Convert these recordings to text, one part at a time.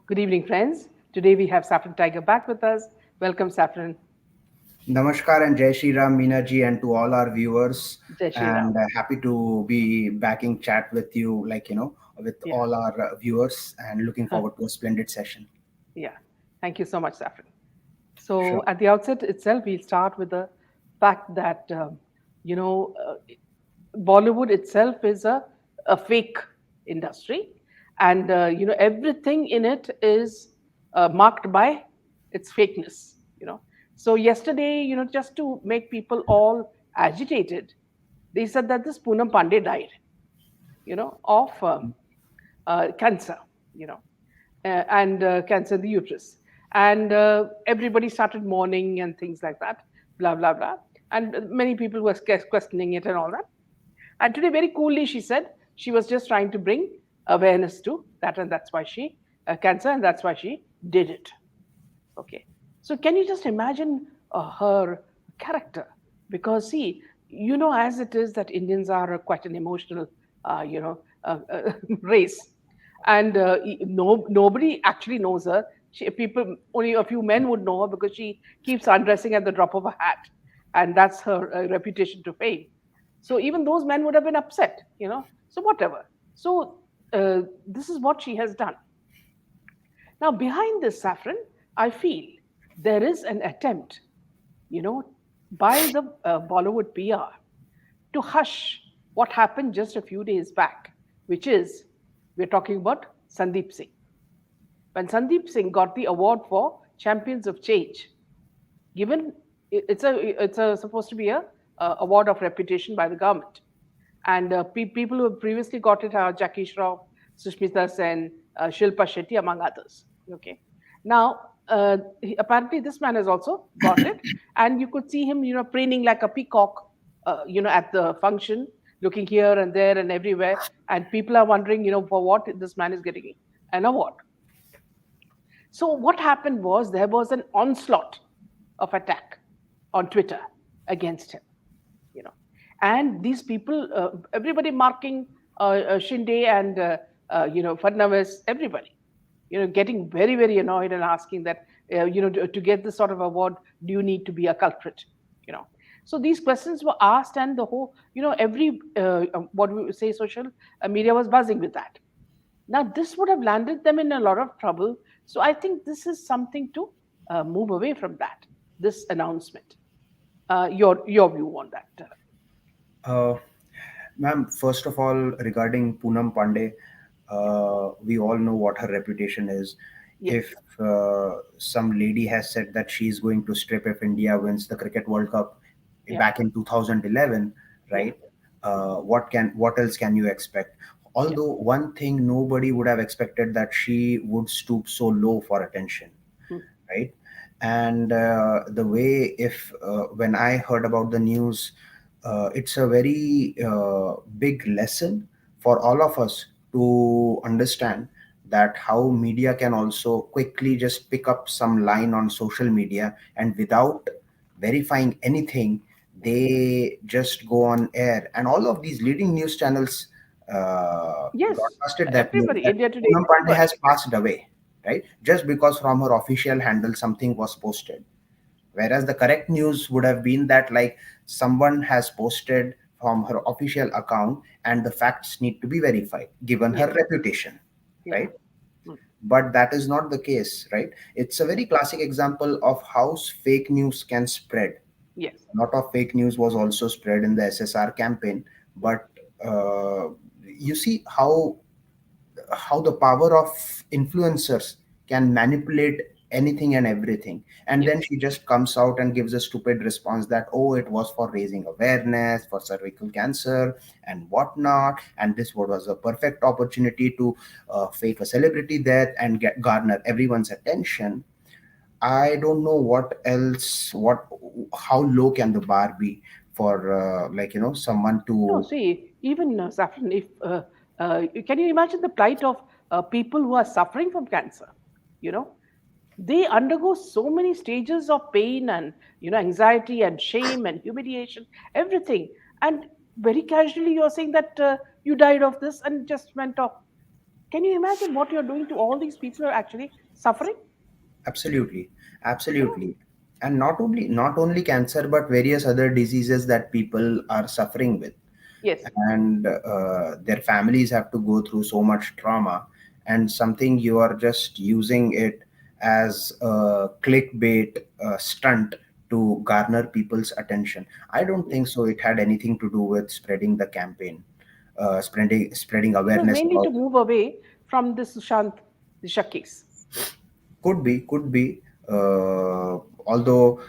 Good evening, friends. Today we have Saffron Tiger back with us. Welcome, Saffron. Namaskar and Jai Shri Ram, Meena and to all our viewers. Jai Shri Ram. And happy to be back in chat with you, with Yeah, all our viewers, and looking forward to a splendid session. yeah. Thank you so much, Saffron. Sure. So, at the outset itself, we'll start with the fact that, you know, uh, Bollywood itself is a fake industry. And, everything in it is marked by its fakeness, So, yesterday, just to make people all agitated, they said that this Poonam Pandey died, of cancer, you know, and cancer in the uterus. And everybody started mourning and things like that, blah, blah, blah. And many people were questioning it and all that. And today, very coolly, she said she was just trying to bring awareness to that, and that's why cancer, and that's why she did it. Okay. So can you just imagine her character? Because see, as it is that Indians are quite an emotional, race, and nobody actually knows her. People, only a few men would know her because she keeps undressing at the drop of a hat, and that's her reputation to fame. So even those men would have been upset. So whatever. So this is what she has done. Now, behind this, Saffron, I feel there is an attempt, you know, by the Bollywood PR to hush what happened just a few days back, which is we're talking about Sandeep Singh. When Sandeep Singh got the award for Champions of Change, given it's supposed to be a award of reputation by the government, and people who have previously got it are Jackie Shroff, Sushmita Sen, Shilpa Shetty, among others. Okay, now apparently this man has also got it, and you could see him, preening like a peacock, at the function, looking here and there and everywhere, and people are wondering, for what this man is getting an award. So what happened was there was an onslaught of attack on Twitter against him, you know, and these people, everybody marking Shinde and Fadnavis, everybody, getting very very annoyed and asking that to get this sort of award, do you need to be a culprit, you know. So these questions were asked, and the whole, every what we would say social media was buzzing with that. Now, this would have landed them in a lot of trouble. So I think this is something to move away from that, this announcement. Your view on that? Uh, Ma'am, first of all, regarding Poonam Pandey, we all know what her reputation is. Yes. If some lady has said that she is going to strip if India wins the Cricket World Cup Yeah. back in 2011, Yeah. right? What else can you expect? Yeah. Although one thing nobody would have expected that she would stoop so low for attention, Mm. right? And the way, if when I heard about the news, it's a very big lesson for all of us to understand that how media can also quickly just pick up some line on social media, and without verifying anything, Yeah. they just go on air, and all of these leading news channels Yes. broadcasted that news Everybody, that India Today, Poonam Pandey everybody. has passed away, right? Just because from her official handle something was posted. Whereas the correct news would have been that, like, someone has posted from her official account and the facts need to be verified given her Yes. reputation, Yeah. right? Mm. But that is not the case, right? It's a very classic example of how fake news can spread. Yes. A lot of fake news was also spread in the SSR campaign, but uh, you see how the power of influencers can manipulate anything and everything, and then Yes. she just comes out and gives a stupid response that, oh, it was for raising awareness for cervical cancer and whatnot, and this was a perfect opportunity to fake a celebrity death and garner everyone's attention. I don't know what else, how low can the bar be for someone No, to. see, even Saffron, if can you imagine the plight of people who are suffering from cancer? You know, they undergo so many stages of pain and anxiety and shame and humiliation, everything, and very casually you're saying that you died of this and just went off. Can you imagine what you're doing to all these people who are actually suffering? Absolutely, You know? absolutely. And not only cancer, but various other diseases that people are suffering with, Yes. and their families have to go through so much trauma, and something you are just using it as a clickbait stunt to garner people's attention. I don't think Yes. so it had anything to do with spreading the campaign, spreading It was awareness mainly to about. move away from this Sushant Disha case. Could be. Although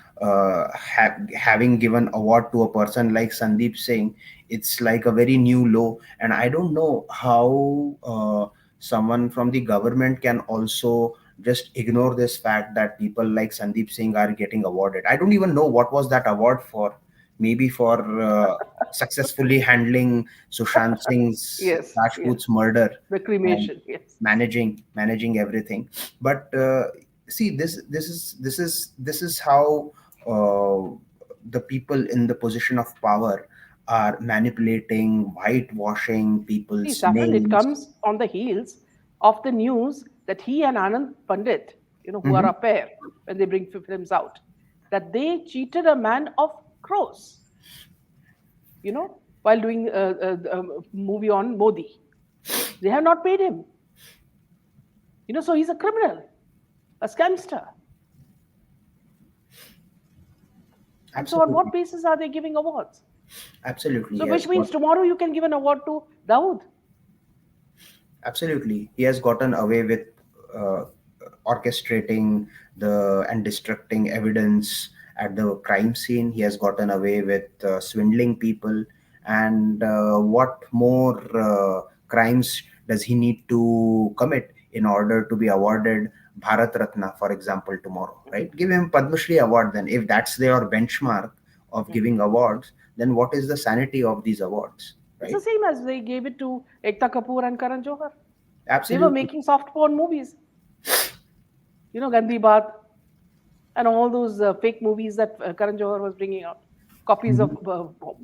having given award to a person like Sandeep Singh, it's like a very new low, and I don't know how someone from the government can also just ignore this fact that people like Sandeep Singh are getting awarded. I don't even know what was that award for. Maybe for successfully handling Sushant Singh's Yes, yes. Rajput's murder The and cremation, yes. managing everything. But see, this is how the people in the position of power are manipulating, whitewashing See, people's Saffron, it names. comes on the heels of the news that he and Anand Pandit, who are Hmm. a pair when they bring films out, that they cheated a man of crores, while doing a movie on Modi. They have not paid him. So he's a criminal, a scamster. And so, on Absolutely, what basis are they giving awards? absolutely, So, which yes. means tomorrow you can give an award to Dawood. Absolutely, he has gotten away with uh, orchestrating the and destructing evidence at the crime scene. He has gotten away with swindling people, and what more crimes does he need to commit in order to be awarded Bharat Ratna, for example, tomorrow? Right? Give him Padma Shri award then. If that's their benchmark of Mhm. giving awards, then what is the sanity of these awards? It's the Right? same as they gave it to Ekta Kapoor and Karan Johar. They were Absolutely. making soft porn movies, Gandhi Baat and all those fake movies that Karan Johar was bringing out, copies of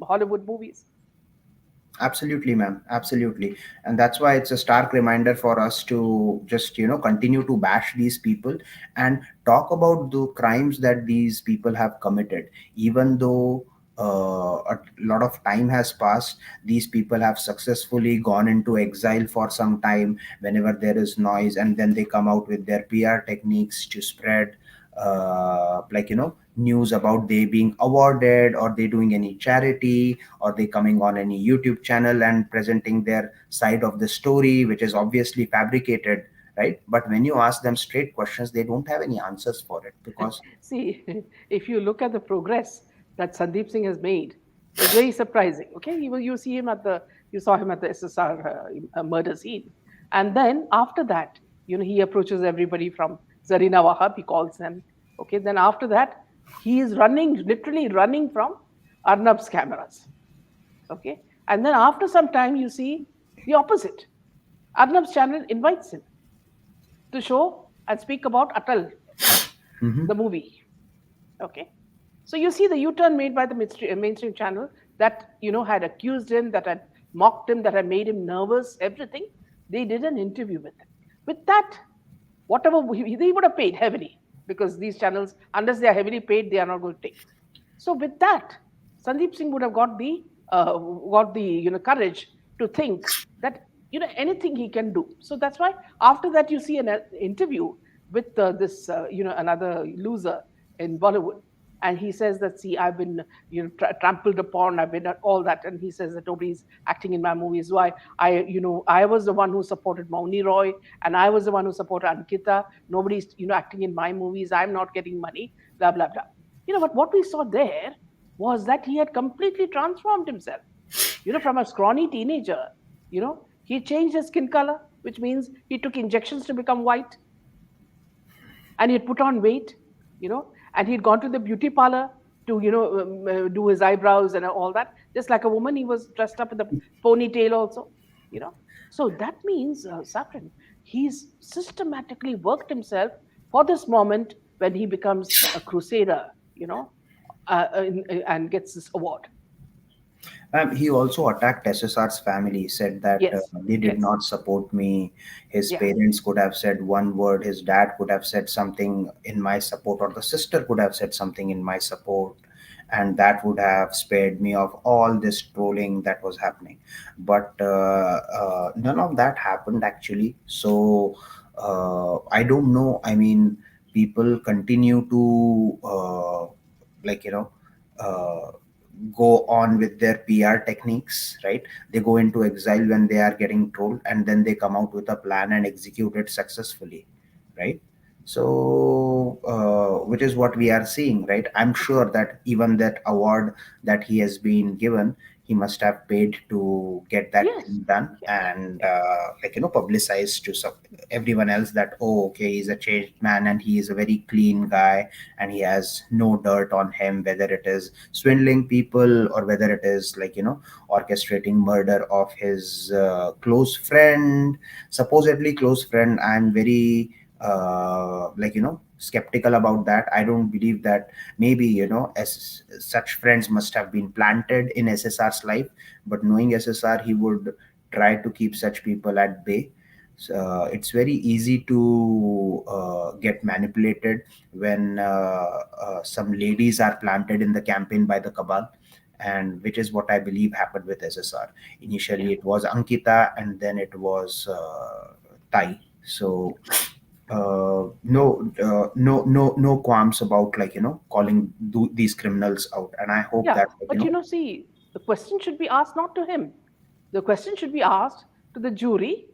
Hollywood movies. Absolutely, ma'am. Absolutely. And that's why it's a stark reminder for us to just, continue to bash these people and talk about the crimes that these people have committed. Even though a lot of time has passed, these people have successfully gone into exile for some time whenever there is noise, and then they come out with their PR techniques to spread, news about they being awarded, or they doing any charity, or they coming on any YouTube channel and presenting their side of the story, which is obviously fabricated, right? But when you ask them straight questions, they don't have any answers for it because. See, if you look at the progress that Sandeep Singh has made, it's very surprising. Okay, you saw him at the SSR murder scene, and then after that, he approaches everybody from Zarina Wahab. He calls them. Okay, then after that, he is running, literally running from Arnab's cameras. Okay, and then after some time, you see the opposite. Arnab's channel invites him to show and speak about Atal, Mhm. the movie. Okay. So you see the U-turn made by the mainstream channel that had accused him, that had mocked him, that had made him nervous, everything. They did an interview with him. With that, whatever they would have paid heavily, because these channels, unless they are heavily paid, they are not going to take. So with that, Sandeep Singh would have got the courage to think that anything he can do. So that's why after that you see an interview with this another loser in Bollywood, and he says that, see, I've been trampled upon, I've been all that, and he says that nobody's acting in my movies. Why? I was the one who supported Mauni Roy, and I was the one who supported Ankita. Nobody's acting in my movies. I'm not getting money. Blah blah blah. But what we saw there was that he had completely transformed himself. From a scrawny teenager, he changed his skin color, which means he took injections to become white, and he'd put on weight, and he'd gone to the beauty parlor to, do his eyebrows and all that. Just like a woman, he was dressed up with a ponytail also, you know. So that means, Saffron, he's systematically worked himself for this moment when he becomes a crusader, and gets this award. He also attacked SSR's family. He said that Yes, they did yes, not support me. His yeah, parents could have said one word. His dad could have said something in my support, or the sister could have said something in my support, and that would have spared me of all this trolling that was happening. But none of that happened actually. So I don't know. I mean, people continue to like you know. Uh, go on with their PR techniques, right? They go into exile when they are getting trolled, and then they come out with a plan and execute it successfully, right? So, which is what we are seeing, right? I'm sure that even that award that he has been given, he must have paid to get that yes, thing done, yes, and yes. publicized to everyone else that, oh, okay, he's a changed man and he is a very clean guy and he has no dirt on him, whether it is swindling people or whether it is orchestrating murder of his close friend, supposedly close friend. I'm very skeptical about that. I don't believe that. Maybe as such friends must have been planted in SSR's life, but knowing SSR, he would try to keep such people at bay. So, it's very easy to get manipulated when some ladies are planted in the campaign by the cabal, and which is what I believe happened with SSR. Yeah. Initially it was Ankita, and then it was Tai. So no qualms about calling these criminals out, and I hope Yeah, that but see, the question should be asked not to him. The question should be asked to the jury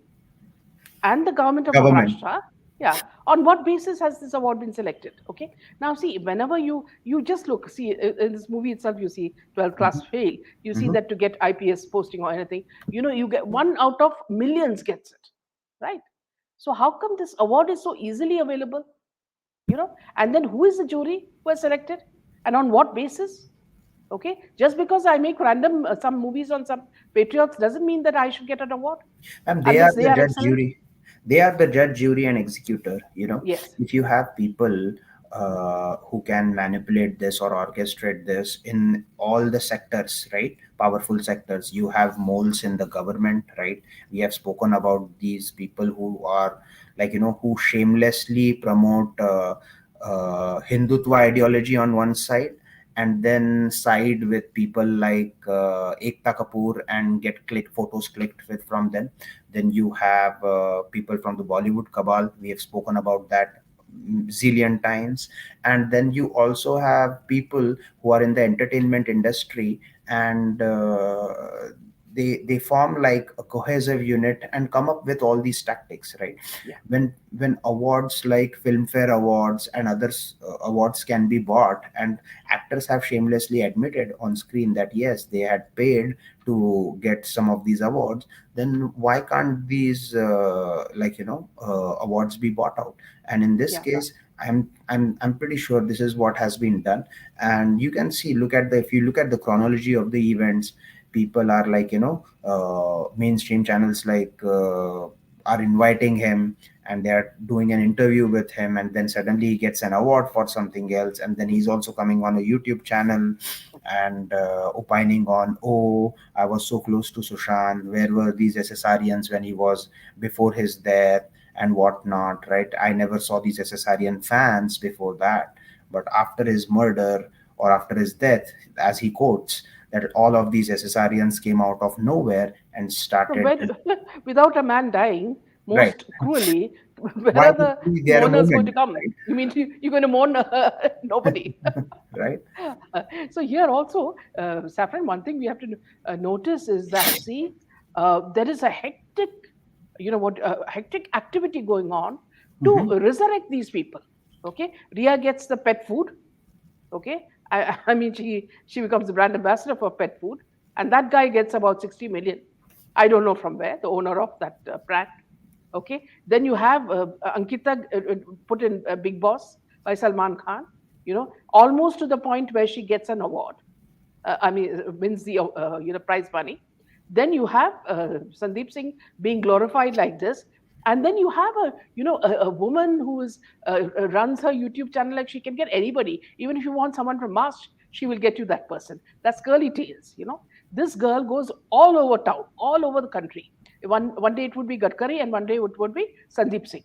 and the government of government. Maharashtra. Yeah, on what basis has this award been selected? Okay, now see, whenever you just look, see in this movie itself, you see 12 class Mhm, fail. You see mhm. that to get IPS posting or anything, you get one out of millions gets it, right? So how come this award is so easily available? And then who is the jury who has selected, and on what basis? Okay, just because I make random some movies on some patriots doesn't mean that I should get an award And they are unless they the are judge excellent. jury. They are the judge, jury, and executor. Yes, If you have people who can manipulate this or orchestrate this in all the sectors, right? Powerful sectors. You have moles in the government, right? We have spoken about these people who are who shamelessly promote Hindutva ideology on one side, and then side with people like Ekta Kapoor and get photos clicked with from them. Then you have people from the Bollywood cabal. We have spoken about that zillion times. And then you also have people who are in the entertainment industry, and they form like a cohesive unit and come up with all these tactics, right? yeah, When awards like Filmfare Awards and others awards can be bought, and actors have shamelessly admitted on screen that yes, they had paid to get some of these awards, then why can't these awards be bought out? And in this yeah. case, I'm pretty sure this is what has been done. And you can see, look at the if you look at the chronology of the events, people are mainstream channels are inviting him, and they're doing an interview with him, and then suddenly he gets an award for something else, and then he's also coming on a YouTube channel and opining on, oh, I was so close to Sushant, where were these SSRians when he was before his death and whatnot, right? I never saw these SSRian fans before that, but after his murder or after his death, as he quotes, that all of these SSRians came out of nowhere and So started. when without a man dying Right. most cruelly, where Why are should the be there a mourners going to moment, come? right? You mean you're going to mourn nobody? Right. So here also, Saffron, one thing we have to notice is that see, there is a hectic, hectic activity going on to Hmm. resurrect these people. Okay, Ria gets the pet food. Okay, I mean she becomes the brand ambassador for pet food, and that guy gets about 60 million. I don't know from where, the owner of that brand. Okay, then you have Ankita put in Big Boss by Salman Khan. Almost to the point where she gets an award. Wins the prize money. Then you have Sandeep Singh being glorified like this, and then you have a woman who is runs her YouTube channel like she can get anybody. Even if you want someone from Mast, she will get you that person. That's Curly Tails. This girl goes all over town, all over the country. One day it would be Gadkari, and one day it would be Sandeep Singh.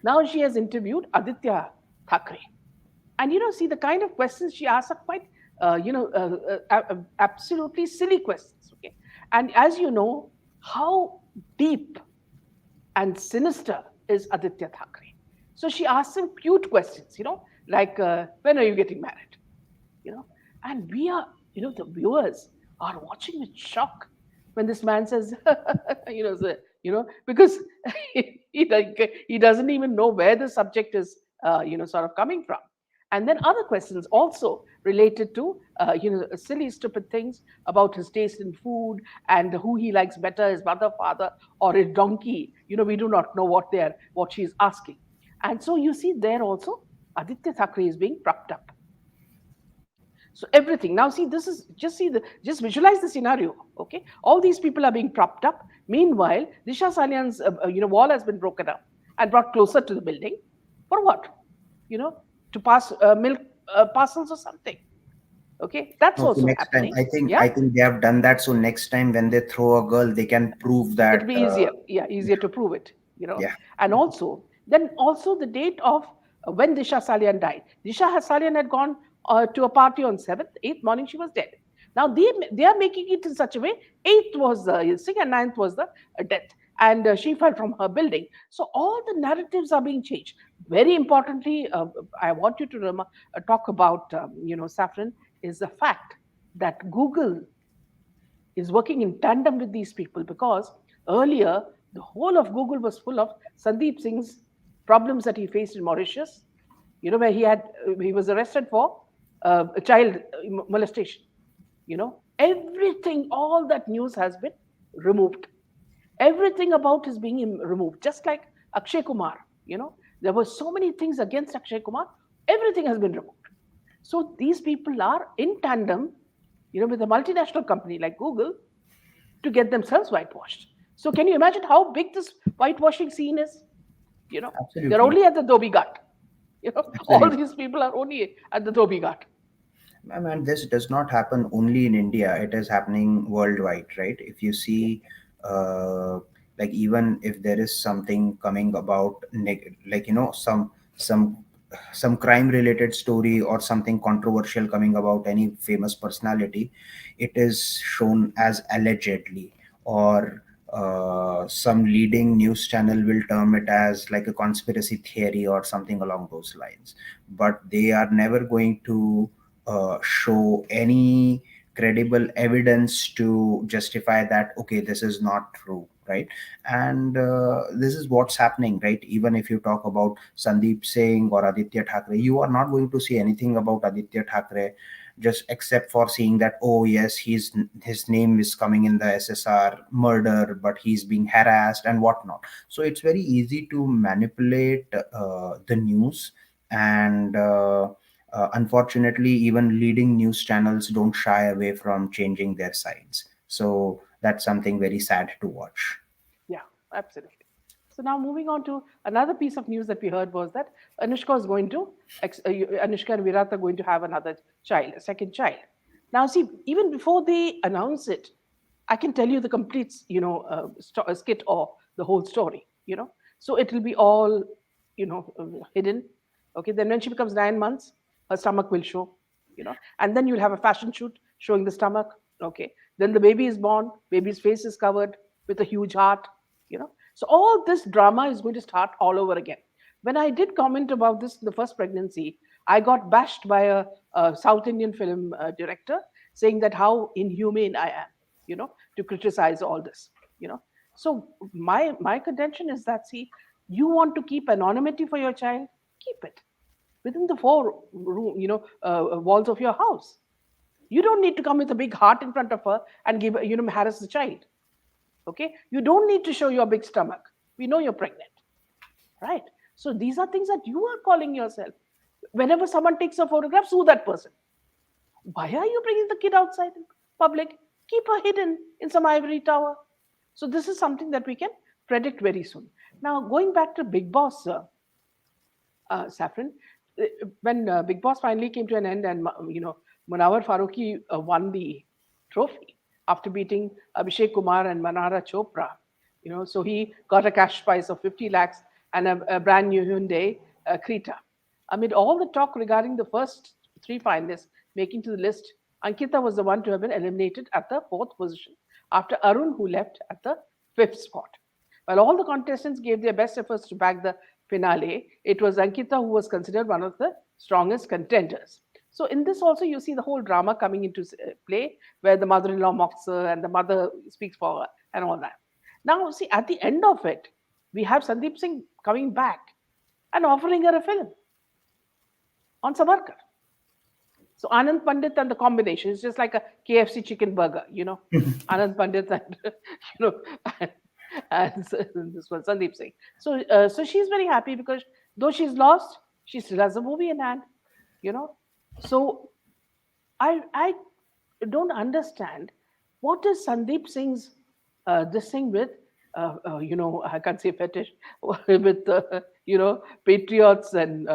Now she has interviewed Aditya Thackeray. And see, the kind of questions she asks are quite, absolutely silly questions. Okay. And as you know, how deep and sinister is Aditya Thackeray. So she asks him cute questions, like, when are you getting married? You know, and we are, the viewers are watching with shock when this man says, because he doesn't even know where the subject is, sort of coming from. And then other questions also related to, silly, stupid things about his taste in food and who he likes better, his mother, father, or his donkey. We do not know what she's asking. And so you see there also, Aditya Thackeray is being propped up. So everything. Now see, this is just visualize the scenario. Okay, all these people are being propped up. Meanwhile, Disha Salian's wall has been broken up and brought closer to the building. For what? To pass milk parcels or something. Okay, that's No, so also next time, happening. I Yeah, think they have done that. So next time when they throw a girl, they can prove it'll that. be easier. Yeah, easier to prove it. Yeah, And also the date of when Disha Salian died. Disha Salian had gone to a party on 7th, 8th morning she was dead. Now they are making it in such a way. 8th was the sick and 9th was the death, and she fell from her building. So all the narratives are being changed. Very importantly, I want you to talk about Saffron, is the fact that Google is working in tandem with these people, because earlier the whole of Google was full of Sandeep Singh's problems that he faced in Mauritius, where he was arrested for a child molestation. Everything, all that news has been removed. Everything about is being removed, just like Akshay Kumar. There were so many things against Akshay Kumar. Everything has been removed. So these people are in tandem, with a multinational company like Google, to get themselves whitewashed. So can you imagine how big this whitewashing scene is? They're absolutely, only at the Dhobi Ghat. All absolutely. these people are only at the Dhobi Ghat. And this does not happen only in India. It is happening worldwide, right? If you Yeah, see, uh, like even if there is something coming about, like some some crime related story or something controversial coming about any famous personality, it is shown as allegedly, or some leading news channel will term it as like a conspiracy theory or something along those lines. But they are never going to show any credible evidence to justify that, okay, this is not true, right? And this is what's happening, right? Even if you talk about Sandeep Singh or Aditya Thackeray, you are not going to see anything about Aditya Thackeray, just except for seeing that, oh yes, his name is coming in the SSR murder, but he's being harassed and whatnot. So it's very easy to manipulate the news. And unfortunately, even leading news channels don't shy away from changing their sides. So that's something very sad to watch. yeah, absolutely. So now moving on to another piece of news that we heard was that Anushka is going to, Anushka and Virat are going to have another child, a second child. Now, see, even before they announce it, I can tell you the complete, skit or the whole story. So it will be all, hidden. Okay, then when she becomes 9 months, her stomach will show. And then you'll have a fashion shoot showing the stomach. Okay, then the baby is born, baby's face is covered with a huge heart. So all this drama is going to start all over again. When I did comment about this in the first pregnancy, I got bashed by a South Indian film director, saying that how inhumane I am, to criticize all this. you know so my contention is that, see, you want to keep anonymity for your child, keep it within the four room, walls of your house. You don't need to come with a big heart in front of her and give, harass the child. Okay, you don't need to show your big stomach. We know you're pregnant, right? So these are things that you are calling yourself. Whenever someone takes a photograph, sue that person. Why are you bringing the kid outside in public? Keep her hidden in some ivory tower. So this is something that we can predict very soon. Now, going back to Big Boss, Saffron, when Big Boss finally came to an end, and Munawar Faruqi won the trophy after beating Abhishek Kumar and Manara Chopra. So he got a cash prize of 50 lakhs and a brand new Hyundai Creta. Amid all the talk regarding the first three finalists making to the list, Ankita was the one to have been eliminated at the fourth position after Arun, who left at the fifth spot. While all the contestants gave their best efforts to back the finale, it was Ankita who was considered one of the strongest contenders. So, in this also, you see the whole drama coming into play where the mother in law mocks her and the mother speaks for her and all that. Now, see, at the end of it, we have Sandeep Singh coming back and offering her a film on Savarkar. So Anand Pandit and the combination is just like a KFC chicken burger. Anand Pandit and you know and, this one Sandeep Singh. So she's very happy because though she's lost, she still has a movie in hand. You know, so I don't understand what is Sandeep Singh's this thing with I can't say fetish with patriots and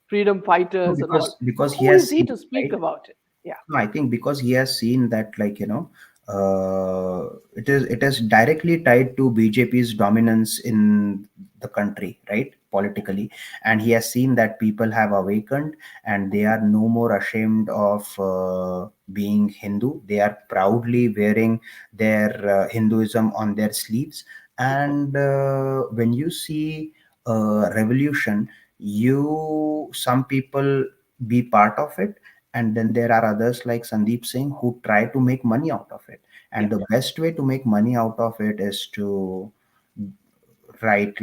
freedom No, fighters and all. because he Who is has he seen, to speak right? about it? Yeah. No, I think because he has seen that, it is directly tied to BJP's dominance in the country, right? Politically, and he has seen that people have awakened and they are no more ashamed of being Hindu. They are proudly wearing their Hinduism on their sleeves. And when you see revolution, some people be part of it, and then there are others like Sandeep Singh who try to make money out of it. Yeah. And the best way to make money out of it is to write,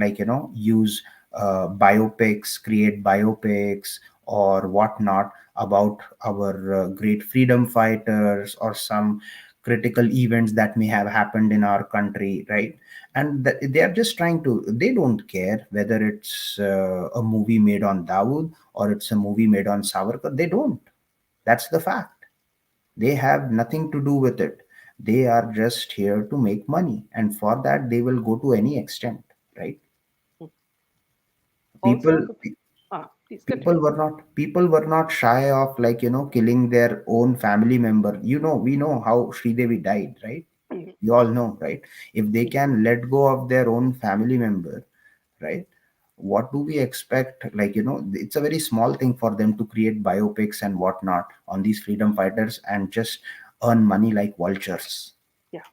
use biopics, create biopics or whatnot about our great freedom fighters or some critical events that may have happened in our country, right? And they are just trying to, they don't care whether it's a movie made on Dawood or it's a movie made on Savarkar. They don't. That's the fact. They have nothing to do with it. They are just here to make money, and for that they will go to any extent, right? Mm. People Also, please continue. people were not shy of, killing their own family member. We know how Sridevi died, right? Mhm. You all know, right? If they Mhm. can let go of their own family member, right, what do we expect? It's a very small thing for them to create biopics and whatnot on these freedom fighters and just earn money like vultures. Yeah.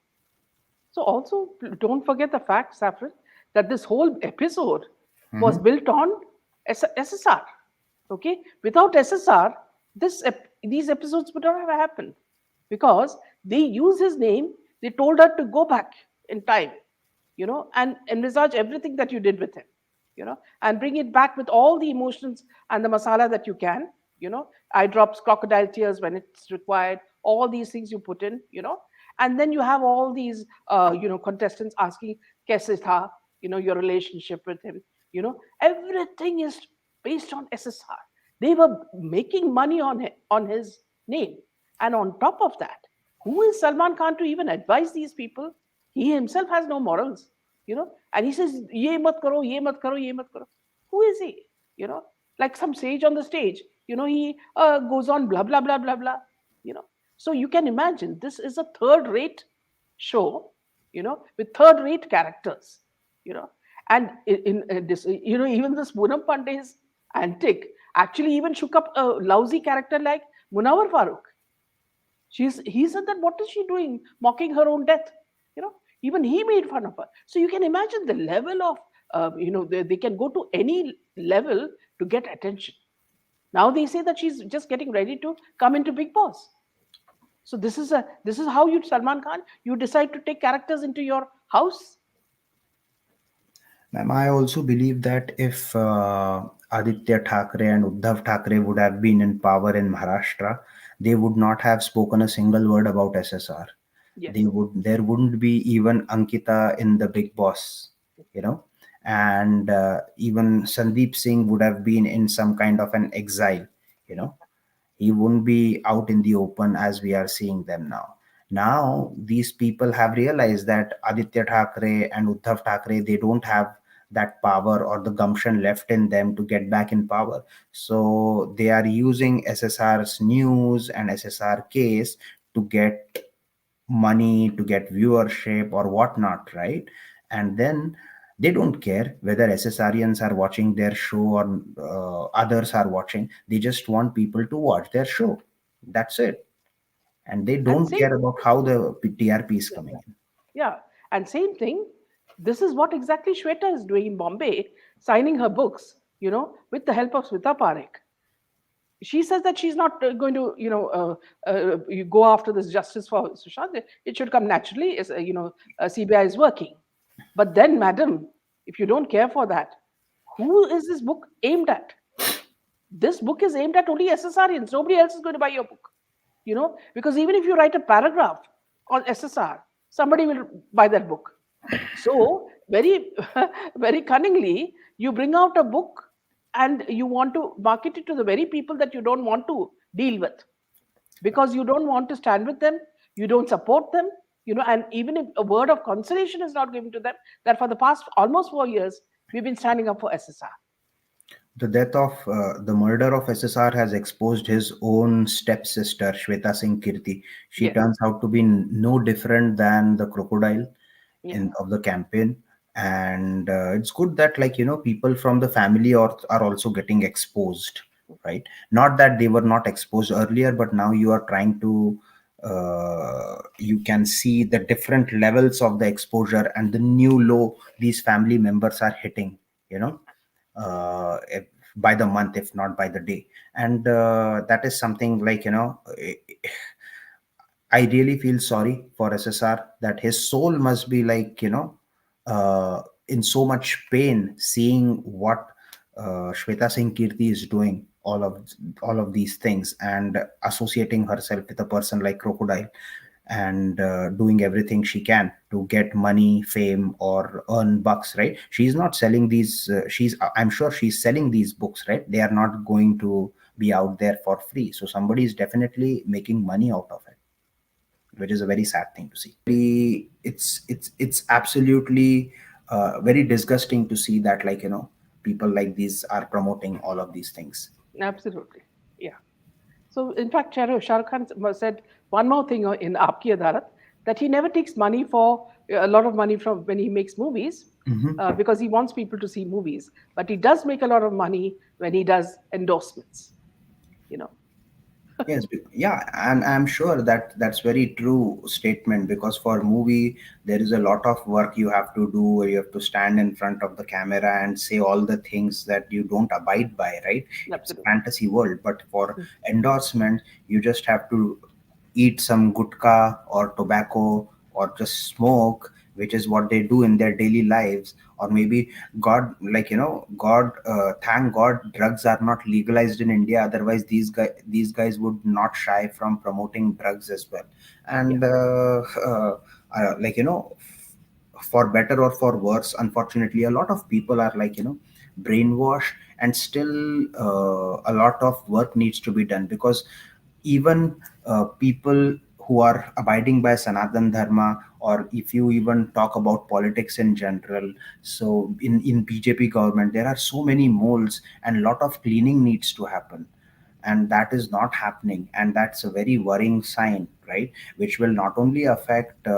So also don't forget the fact, Saffron, that this whole episode was Hmm. built on SSR. Okay, without SSR, these episodes would not have happened because they use his name. They told her to go back in time, and envisage everything that you did with him, and bring it back with all the emotions and the masala that you can. Eye drops, crocodile tears when it's required. All these things you put in, and then you have all these contestants asking kaise tha, your relationship with him. Everything is based on SSR. They were making money on his name. And on top of that, who is Salman Khan to even advise these people? He himself has no morals, and he says ye mat karo, ye mat karo, ye mat karo. Who is he? you know like some sage on the stage. He goes on blah blah blah blah blah. you know so you can imagine this is a third rate show, with third rate characters. you know and in this, even this Poonam Pandey's antic actually even shook up a lousy character like Munawar Farooq. He said that what is she doing mocking her own death? you know Even he made fun of her. So you can imagine the level of they can go to any level to get attention. Now they say that she's just getting ready to come into Big Boss. So this is how you, Salman Khan, you decide to take characters into your house. Ma'am, I also believe that if Aditya Thackeray and Uddhav Thackeray would have been in power in Maharashtra, they would not have spoken a single word about SSR. Yes. There wouldn't be even Ankita in the Big Boss, you know, and even Sandeep Singh would have been in some kind of an exile, you know. He won't be out in the open as we are seeing them now. Now these people have realized that Aditya Thackeray and Uddhav Thackeray, they don't have that power or the gumption left in them to get back in power. So they are using SSR's news and SSR case to get money, to get viewership or whatnot, right? And then they don't care whether SSRians are watching their show or others are watching. They just want people to watch their show. That's it. And they And don't same, care about how the TRP is yeah, coming in. yeah. And same thing. This is what exactly Shweta is doing in Bombay, signing her books, with the help of Smita Parekh. She says that she's not going to, you go after this justice for Sushant. It should come naturally. CBI is working. But then, madam, if you don't care for that, who is this book aimed at? This book is aimed at only SSRians. Nobody else is going to buy your book. Because even if you write a paragraph on SSR, somebody will buy that book. So very, very cunningly, you bring out a book and you want to market it to the very people that you don't want to deal with, because you don't want to stand with them, you don't support them, and even if a word of consolation is not given to them, that for the past almost 4 years, we've been standing up for SSR. The murder of SSR has exposed his own stepsister, Shweta Singh Kirti. She Yes. turns out to be no different than the crocodile Yeah. in of the campaign. And it's good that, like, people from the family are also getting exposed, right? Not that they were not exposed earlier, but now you are trying to you can see the different levels of the exposure and the new low these family members are hitting, you know if, by the month, if not by the day. And that is something, like, I really feel sorry for SSR, that his soul must be, like, in so much pain seeing what Shweta Singh Kirti is doing, all of these things, and associating herself with a person like Crocodile, and doing everything she can to get money, fame, or earn bucks, right? She's not selling these I'm sure she's selling these books, right? They are not going to be out there for free, so somebody is definitely making money out of it, which is a very sad thing to see. It's absolutely very disgusting to see that, like, people like these are promoting all of these things. Absolutely. Yeah. So, in fact, Shah Rukh Khan said one more thing in Aapki Adalat, that he never takes money for a lot of money from when he makes movies, Hmm. because he wants people to see movies. But he does make a lot of money when he does endorsements. You know, Yes, yeah, and I'm sure that that's very true statement, because for movie there is a lot of work you have to do, where you have to stand in front of the camera and say all the things that you don't abide by, right? It's a Absolutely. fantasy world, but for endorsement, you just have to eat some gutka or tobacco or just smoke, which is what they do in their daily lives. Or maybe God, like, God, thank God drugs are not legalized in India, otherwise these guys would not shy from promoting drugs as well. Yeah. And like, for better or for worse, unfortunately a lot of people are, like, brainwashed, and still a lot of work needs to be done, because even people who are abiding by Sanatan Dharma, or if you even talk about politics in general, so in BJP government there are so many moles, and a lot of cleaning needs to happen, and that is not happening, and that's a very worrying sign, right? Which will not only affect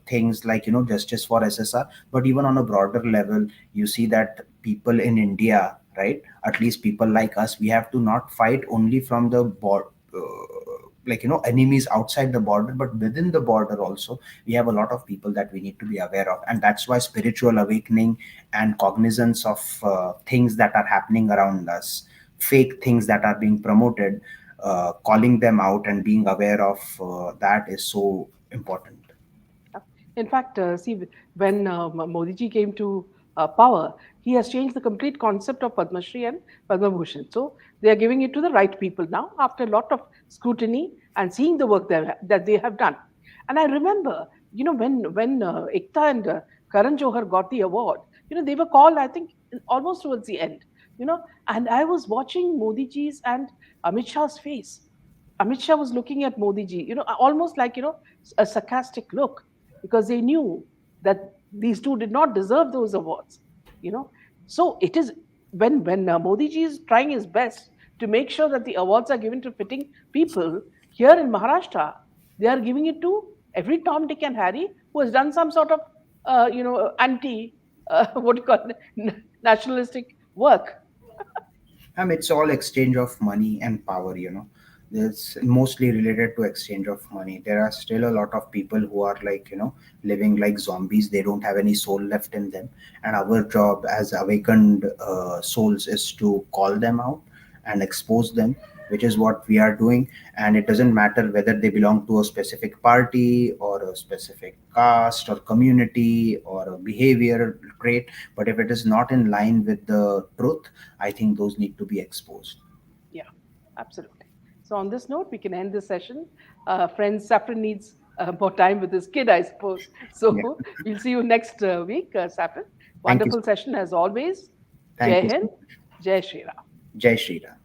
things like, justice for SSR, but even on a broader level. You see that people in India, right, at least people like us, we have to not fight only from the board, like, enemies outside the border, but within the border also we have a lot of people that we need to be aware of. And that's why spiritual awakening and cognizance of things that are happening around us, fake things that are being promoted, calling them out and being aware of that is so important. In fact, see, when Modi ji came to power, he has changed the complete concept of Padma Shri and Padma Bhushan. So they are giving it to the right people now, after a lot of scrutiny and seeing the work that they have done. And I remember, when Ekta and Karan Johar got the award, they were called, I think, almost towards the end. And I was watching Modi ji's and Amit Shah's face. Amit Shah was looking at Modi ji, almost like, a sarcastic look, because they knew that these two did not deserve those awards. You know, so it is when Modi ji is trying his best to make sure that the awards are given to fitting people here in Maharashtra, they are giving it to every Tom, Dick, and Harry who has done some sort of, anti, what do you call it, nationalistic work. It's all exchange of money and power, you know. It's mostly related to exchange of money. There are still a lot of people who are like, you know, living like zombies. They don't have any soul left in them. And our job as awakened souls is to call them out and expose them, which is what we are doing. And it doesn't matter whether they belong to a specific party or a specific caste or community or a behavior trait. But if it is not in line with the truth, I think those need to be exposed. Yeah, absolutely. So, on this note, we can end this session. Friends, Saffron needs more time with his kid, I suppose. Yeah. So, we'll see you next week, Saffron. Thank you so Wonderful much. session as always. Thank Jai you so Hind, much. Jai Shri Ram. Jai Shri Ram.